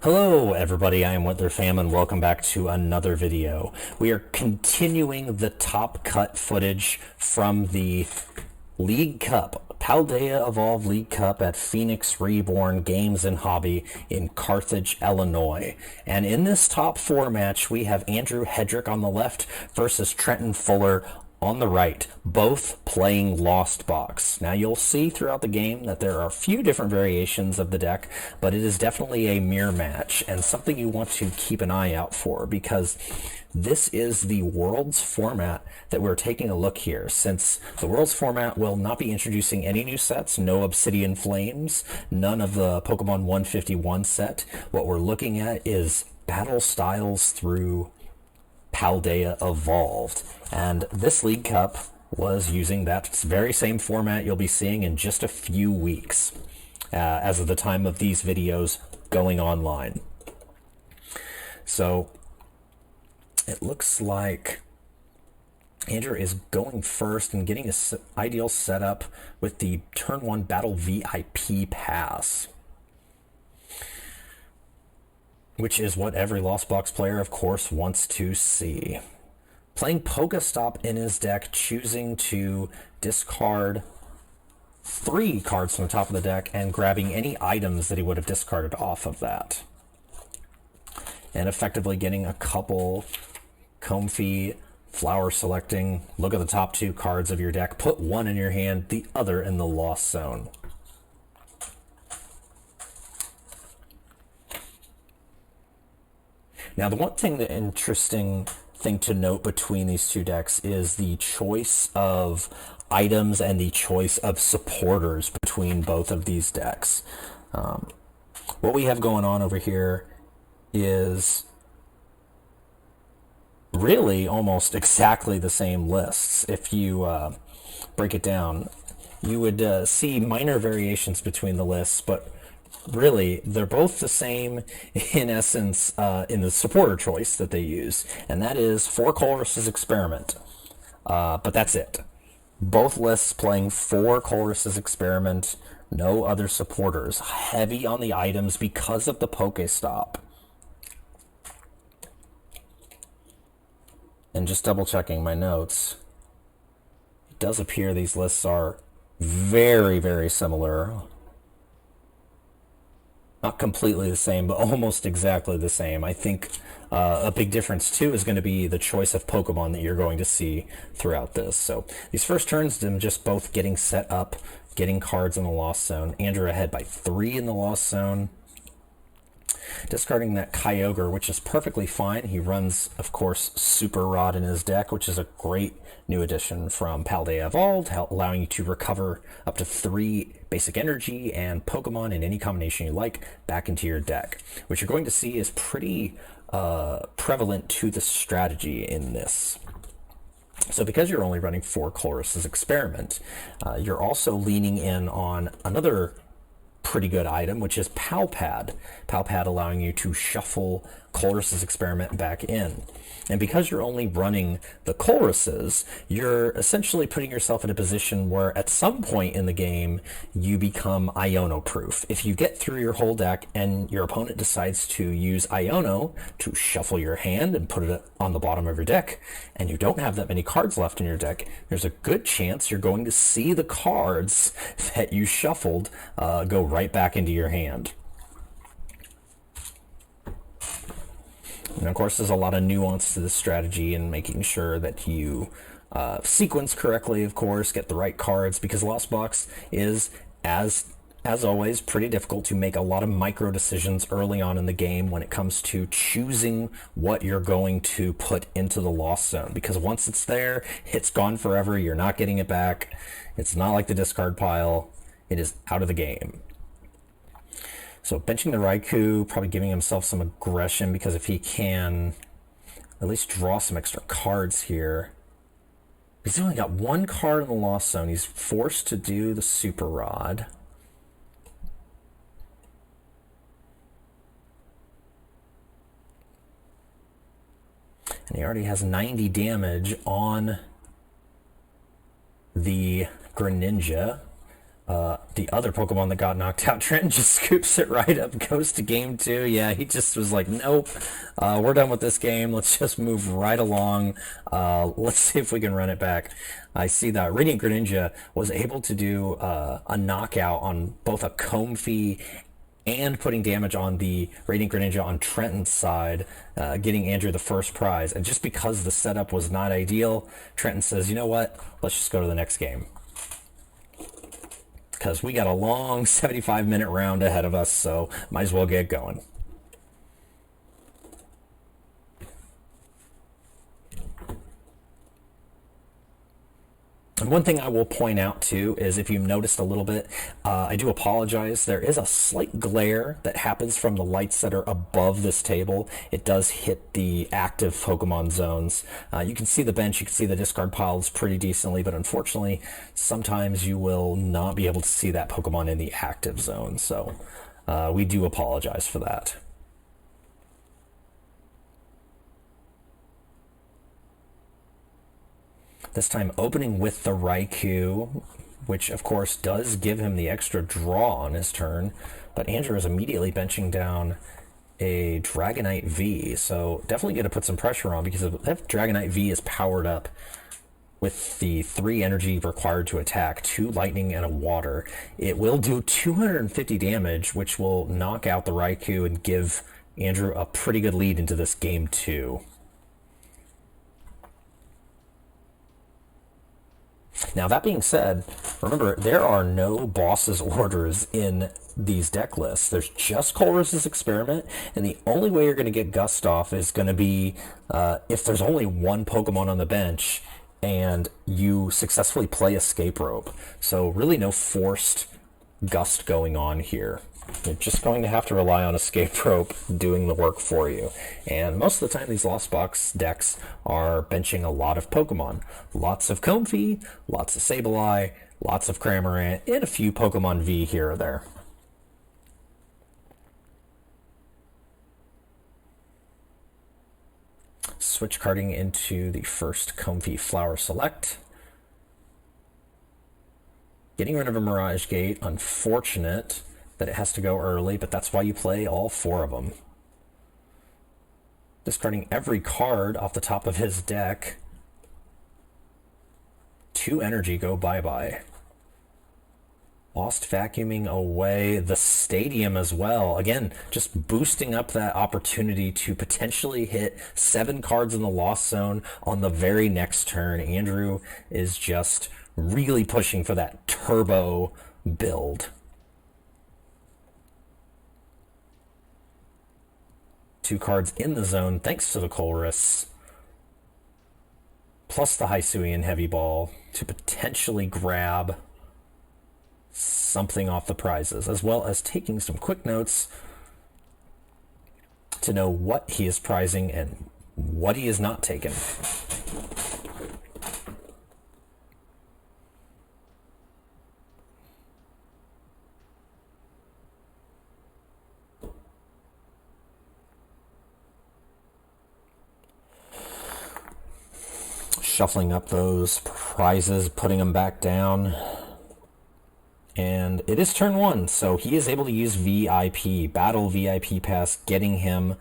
Hello everybody, I am WinterFam and welcome back to another video. We are continuing the top cut footage from the League Cup, Paldea Evolved League Cup at Phoenix Reborn Games and Hobby in Carthage, Illinois. And in this top four match, we have Andrew Hedrick on the left versus Trenton Fuller on the right, both playing Lost Box. Now you'll see throughout the game that there are a few different variations of the deck, but it is definitely a mirror match and something you want to keep an eye out for because this is the Worlds format that we're taking a look here. Since the Worlds format will not be introducing any new sets, no Obsidian Flames, none of the Pokemon 151 set, what we're looking at is battle styles through Paldea Evolved. And this League Cup was using that very same format you'll be seeing in just a few weeks, as of the time of these videos going online. So it looks like Andrew is going first and getting his ideal setup with the Turn 1 Battle VIP pass, which is what every Lost Box player, of course, wants to see. Playing Pokestop in his deck, choosing to discard 3 cards from the top of the deck and grabbing any items that he would have discarded off of that. And effectively getting a couple comfy flower selecting, look at the top 2 cards of your deck, put one in your hand, the other in the lost zone. Now, the interesting thing to note between these two decks is the choice of items and the choice of supporters between both of these decks. What we have going on over here is really almost exactly the same lists. If you break it down, you would see minor variations between the lists, but really, they're both the same in essence in the supporter choice that they use, and that is for Colress's Experiment. But that's it. Both lists playing for Colress's Experiment, no other supporters. Heavy on the items because of the Pokestop. And just double checking my notes, it does appear these lists are very, very similar. Not completely the same, but almost exactly the same. I think a big difference, too, is going to be the choice of Pokemon that you're going to see throughout this. So these first turns, them just both getting set up, getting cards in the Lost Zone. Andrew ahead by 3 in the Lost Zone. Discarding that Kyogre, which is perfectly fine. He runs, of course, Super Rod in his deck, which is a great new addition from Paldea Evolved, allowing you to recover up to 3 basic energy and Pokemon in any combination you like back into your deck, which you're going to see is pretty prevalent to the strategy in this. So because you're only running 4 Colress's Experiment, you're also leaning in on another pretty good item, which is Palpad. Palpad allowing you to shuffle Colress's Experiment back in. And because you're only running the Colresses, you're essentially putting yourself in a position where at some point in the game, you become Iono-proof. If you get through your whole deck and your opponent decides to use Iono to shuffle your hand and put it on the bottom of your deck, and you don't have that many cards left in your deck, there's a good chance you're going to see the cards that you shuffled go right back into your hand. And of course, there's a lot of nuance to this strategy and making sure that you sequence correctly, of course, get the right cards, because Lost Box is, as always, pretty difficult to make a lot of micro decisions early on in the game when it comes to choosing what you're going to put into the Lost Zone, because once it's there, it's gone forever. You're not getting it back. It's not like the discard pile. It is out of the game. So benching the Raikou, probably giving himself some aggression, because if he can at least draw some extra cards here. He's only got 1 card in the Lost Zone. He's forced to do the Super Rod. And he already has 90 damage on the Greninja. The other Pokemon that got knocked out, Trenton just scoops it right up, goes to game 2. Yeah, he just was like, nope, we're done with this game. Let's just move right along. Let's see if we can run it back. I see that Radiant Greninja was able to do a knockout on both a Comfey and putting damage on the Radiant Greninja on Trenton's side, getting Andrew the first prize. And just because the setup was not ideal, Trenton says, you know what, let's just go to the next game. Because we got a long 75-minute round ahead of us, so might as well get going. And one thing I will point out too is, if you've noticed a little bit, I do apologize, there is a slight glare that happens from the lights that are above this table. It does hit the active Pokemon zones. You can see the bench, you can see the discard piles pretty decently, but unfortunately sometimes you will not be able to see that Pokemon in the active zone, so we do apologize for that. This time opening with the Raikou, which of course does give him the extra draw on his turn, but Andrew is immediately benching down a Dragonite V, so definitely going to put some pressure on, because if Dragonite V is powered up with the 3 energy required to attack, 2 lightning and a water, it will do 250 damage, which will knock out the Raikou and give Andrew a pretty good lead into this game 2. Now, that being said, remember, there are no boss's orders in these deck lists. There's just Colress's experiment, and the only way you're going to get Gustoff is going to be if there's only one Pokemon on the bench and you successfully play Escape Rope. So really no forced gust going on here. You're just going to have to rely on Escape Rope doing the work for you. And most of the time, these Lost Box decks are benching a lot of Pokemon. Lots of Comfey, lots of Sableye, lots of Cramorant, and a few Pokemon V here or there. Switch carding into the first Comfey Flower Select. Getting rid of a Mirage Gate, unfortunate that it has to go early, but that's why you play all 4 of them. Discarding every card off the top of his deck. 2 energy go bye-bye. Lost vacuuming away the stadium as well. Again, just boosting up that opportunity to potentially hit 7 cards in the Lost Zone on the very next turn. Andrew is just really pushing for that turbo build. 2 cards in the zone thanks to the Colress, plus the Hisuian Heavy Ball to potentially grab something off the prizes, as well as taking some quick notes to know what he is prizing and what he is not taking. Shuffling up those prizes, putting them back down. And it is turn 1, so he is able to use VIP, Battle VIP Pass, getting him,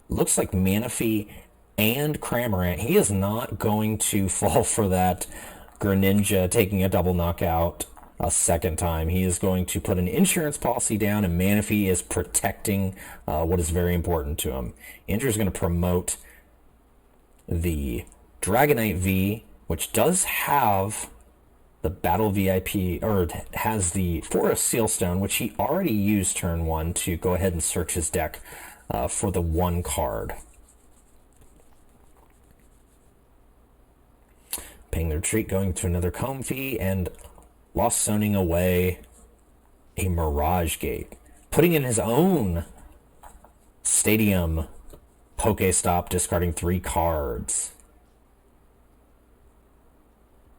looks like Manaphy and Cramorant. He is not going to fall for that Greninja taking a double knockout a second time. He is going to put an insurance policy down, and Manaphy is protecting what is very important to him. Andrew's going to promote the Dragonite V, which does have the Battle VIP, or has the Forest Sealstone, which he already used turn 1 to go ahead and search his deck for the 1 card. Paying the retreat, going to another Comfey, and Lost Zoning away a Mirage Gate. Putting in his own Stadium Pokestop, discarding 3 cards.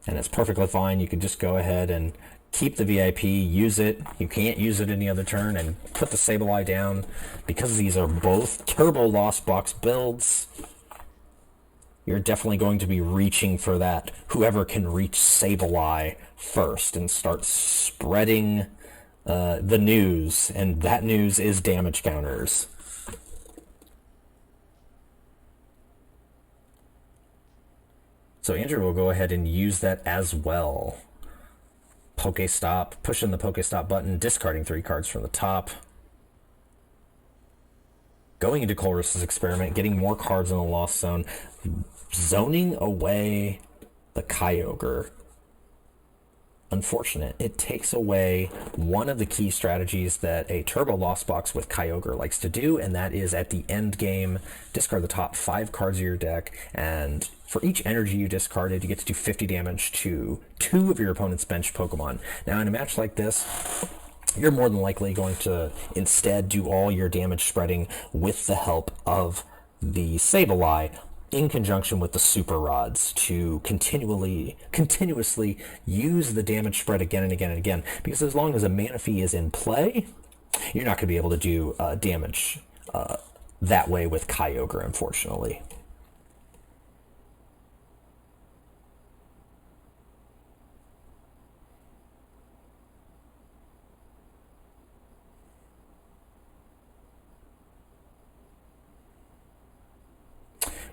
And it's perfectly fine. You can just go ahead and keep the VIP, use it. You can't use it any other turn, and put the Sableye down. Because these are both Turbo Lost Box builds, you're definitely going to be reaching for that. Whoever can reach Sableye first and start spreading the news, and that news is damage counters. So Andrew will go ahead and use that as well. Pokestop, pushing the Pokestop button, discarding 3 cards from the top. Going into Colress's experiment, getting more cards in the Lost Zone, zoning away the Kyogre. Unfortunate. It takes away one of the key strategies that a Turbo Lost Box with Kyogre likes to do, and that is at the end game, discard the top 5 cards of your deck, and for each energy you discarded, you get to do 50 damage to 2 of your opponent's bench Pokemon. Now, in a match like this, you're more than likely going to instead do all your damage spreading with the help of the Sableye, in conjunction with the Super Rods, to continuously use the damage spread again and again and again. Because as long as a Manaphy is in play, you're not going to be able to do damage that way with Kyogre, unfortunately.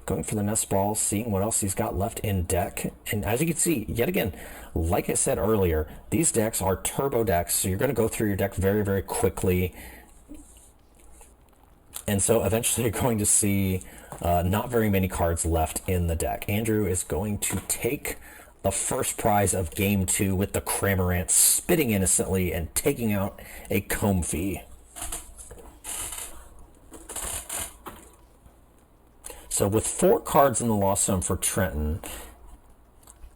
Going for the Nest Ball, seeing what else he's got left in deck. And as you can see, yet again, like I said earlier, these decks are turbo decks, so you're going to go through your deck very, very quickly. And so eventually you're going to see not very many cards left in the deck. Andrew is going to take the first prize of Game 2 with the Cramorant spitting innocently and taking out a Comfey. So with 4 cards in the Lost Zone for Trenton,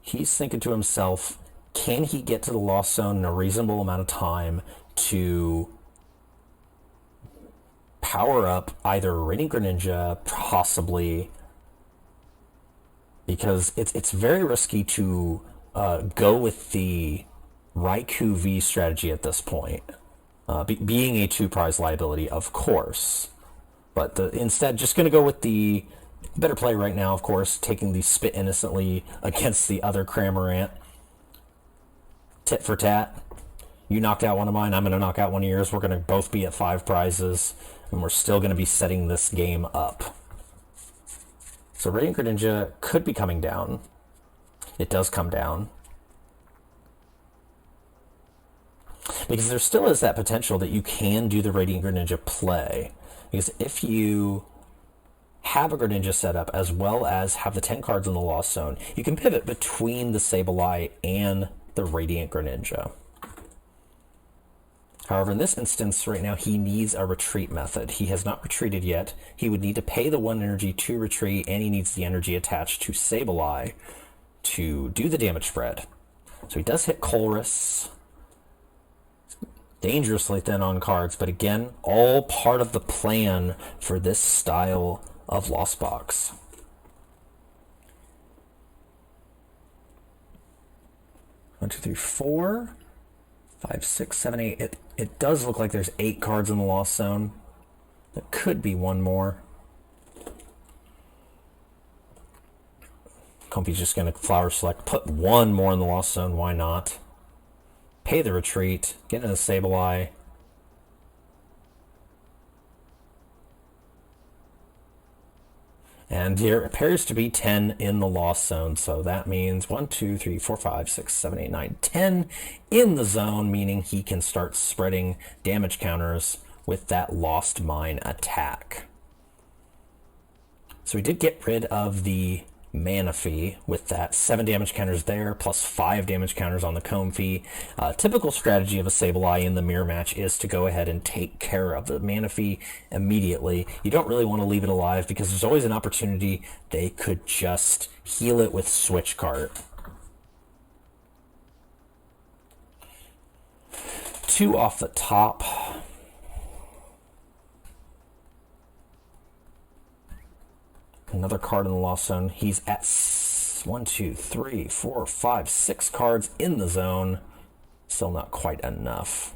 he's thinking to himself, can he get to the Lost Zone in a reasonable amount of time to power up either Radiant Greninja, possibly, because it's very risky to go with the Raikou V strategy at this point, being a 2-prize liability, of course. But instead, just going to go with the better play right now, of course, taking the Spit innocently against the other Cramorant. Tit for tat. You knocked out one of mine, I'm going to knock out one of yours. We're going to both be at 5 prizes, and we're still going to be setting this game up. So Radiant Greninja could be coming down. It does come down. Because there still is that potential that you can do the Radiant Greninja play. Because if you have a Greninja set up as well as have the 10 cards in the Lost Zone, you can pivot between the Sableye and the Radiant Greninja. However, in this instance right now, he needs a retreat method. He has not retreated yet. He would need to pay the 1 energy to retreat, and he needs the energy attached to Sableye to do the damage spread. So he does hit Colress. Dangerously thin on cards, but again, all part of the plan for this style of Lost Box. One, two, three, 4, 5, 6, 7, 8. It does look like there's 8 cards in the Lost Zone. There could be one more. Comfy's just going to Flower Select, put 1 more in the Lost Zone, why not? Pay the retreat, get into the Sableye. And there appears to be 10 in the Lost Zone, so that means 1, 2, 3, 4, 5, 6, 7, 8, 9, 10 in the zone, meaning he can start spreading damage counters with that Lost Mine attack. So we did get rid of the Manaphy with that 7 damage counters there, plus 5 damage counters on the Comfey. Typical strategy of a Sableye in the mirror match is to go ahead and take care of the Manaphy immediately. You don't really want to leave it alive because there's always an opportunity they could just heal it with Switch Cart. 2 off the top. Another card in the Lost Zone. He's at 1, 2, 3, 4, 5, 6 cards in the zone. Still not quite enough.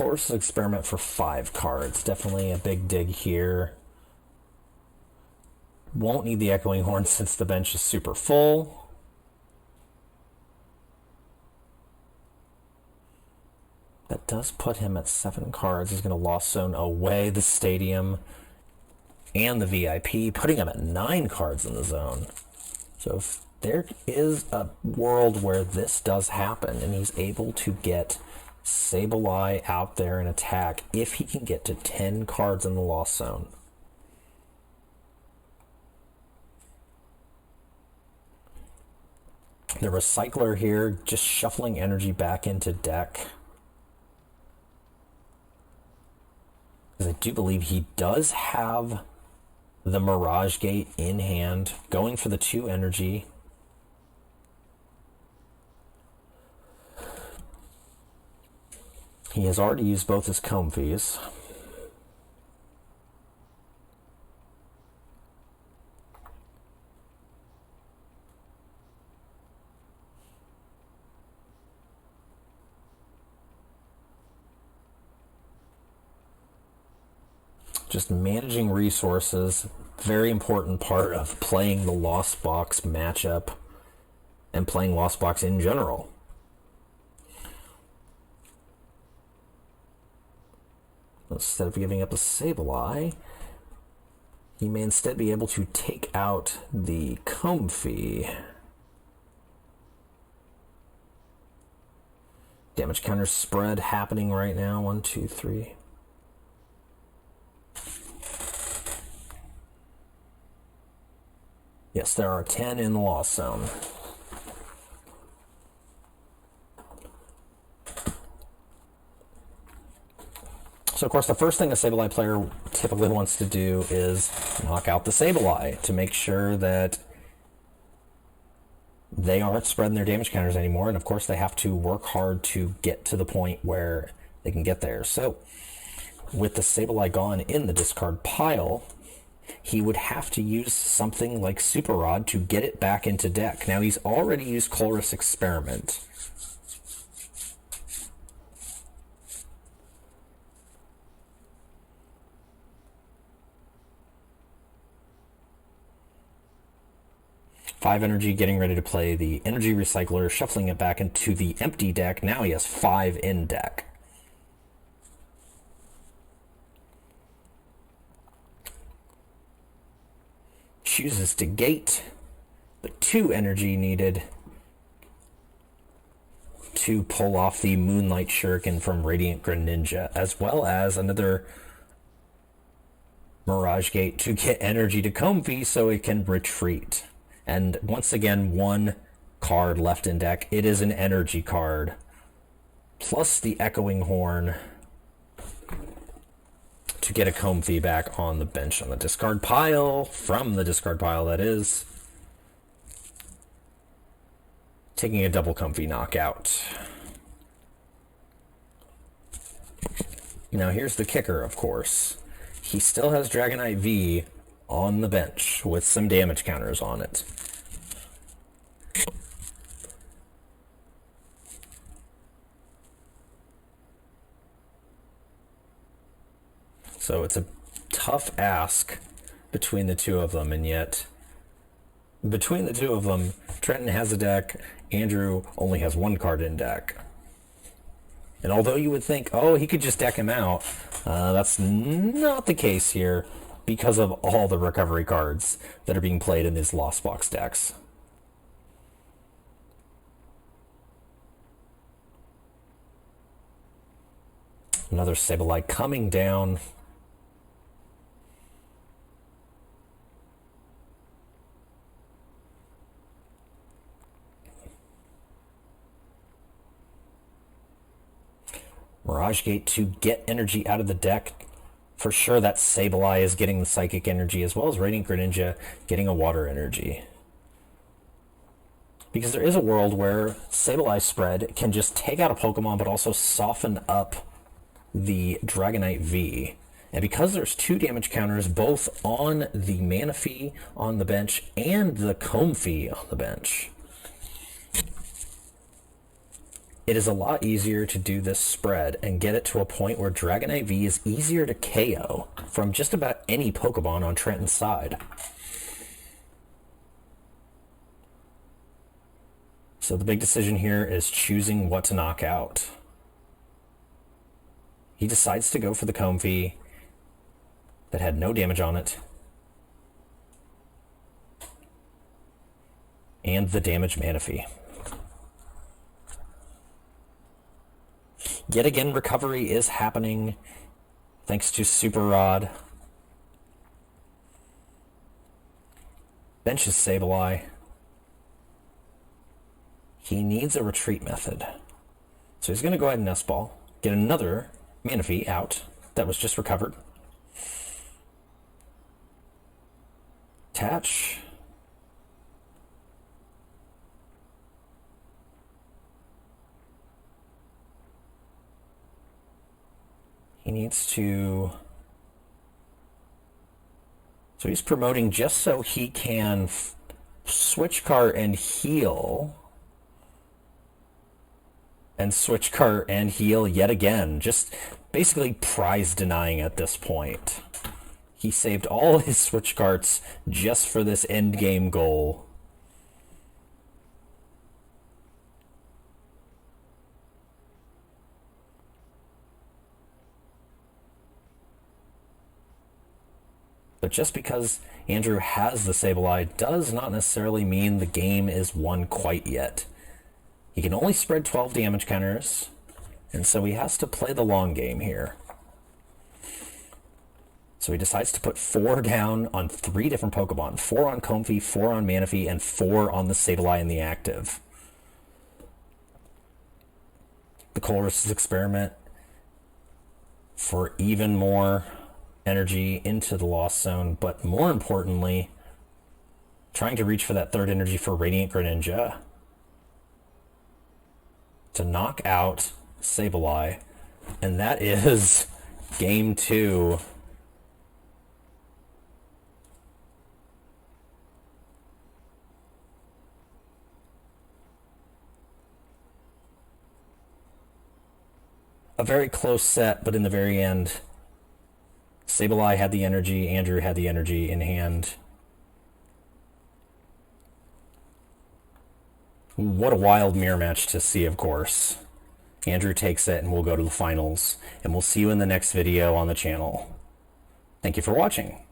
Colress experiment for 5 cards. Definitely a big dig here. Won't need the Echoing Horn since the bench is super full. That does put him at 7 cards. He's going to Lost Zone away the Stadium and the VIP, putting him at 9 cards in the zone. So if there is a world where this does happen and he's able to get Sableye out there and attack, if he can get to 10 cards in the Lost Zone. The Recycler here, just shuffling energy back into deck. Because I do believe he does have the Mirage Gate in hand, going for the 2 energy. He has already used both his Comfies. Just managing resources, very important part of playing the Lost Box matchup and playing Lost Box in general. Instead of giving up a Sableye, he may instead be able to take out the Comfy. Damage counter spread happening right now. 1, 2, 3. Yes, there are 10 in the Lost Zone. So, of course, the first thing a Sableye player typically wants to do is knock out the Sableye to make sure that they aren't spreading their damage counters anymore. And, of course, they have to work hard to get to the point where they can get there. So, with the Sableye gone in the discard pile, he would have to use something like Super Rod to get it back into deck. Now, he's already used Colress Experiment. Five energy, getting ready to play the Energy Recycler, shuffling it back into the empty deck. Now he has 5 in deck. Chooses to gate the 2 energy needed to pull off the Moonlight Shuriken from Radiant Greninja, as well as another Mirage Gate to get energy to Comfy so it can retreat. And once again, 1 card left in deck. It is an energy card, plus the Echoing Horn to get a Comfy back on the bench on the discard pile, from the discard pile that is. Taking a double Comfy knockout. Now here's the kicker, of course. He still has Dragonite V on the bench with some damage counters on it. So it's a tough ask between the two of them, and yet between the two of them, Trenton has a deck, Andrew only has 1 card in deck. And although you would think, oh, he could just deck him out, that's not the case here because of all the recovery cards that are being played in these Lost Box decks. Another Sableye coming down. Mirage Gate to get energy out of the deck. For sure that Sableye is getting the Psychic energy, as well as Radiant Greninja getting a Water energy. Because there is a world where Sableye spread can just take out a Pokemon, but also soften up the Dragonite V. And because there's 2 damage counters, both on the Manaphy on the bench and the Comfy on the bench, it is a lot easier to do this spread and get it to a point where Dragonite V is easier to KO from just about any Pokemon on Trenton's side. So the big decision here is choosing what to knock out. He decides to go for the Comfey that had no damage on it. And the damaged Manaphy. Yet again, recovery is happening thanks to Super Rod. Benches Sableye. He needs a retreat method. So he's going to go ahead and Nest Ball. Get another Manaphy out that was just recovered. Attach. He needs to... So he's promoting just so he can switch cart and heal. And switch cart and heal yet again. Just basically prize denying at this point. He saved all his switch carts just for this end game goal. But just because Andrew has the Sableye does not necessarily mean the game is won quite yet. He can only spread 12 damage counters, and so he has to play the long game here. So he decides to put 4 down on 3 different Pokemon. 4 on Comfey, 4 on Manaphy, and 4 on the Sableye in the active. The Colress experiment for even more energy into the Lost Zone, but more importantly, trying to reach for that 3rd energy for Radiant Greninja to knock out Sableye, and that is game 2. A very close set, but in the very end, Sableye had the energy, Andrew had the energy in hand. What a wild mirror match to see, of course. Andrew takes it and we'll go to the finals. And we'll see you in the next video on the channel. Thank you for watching.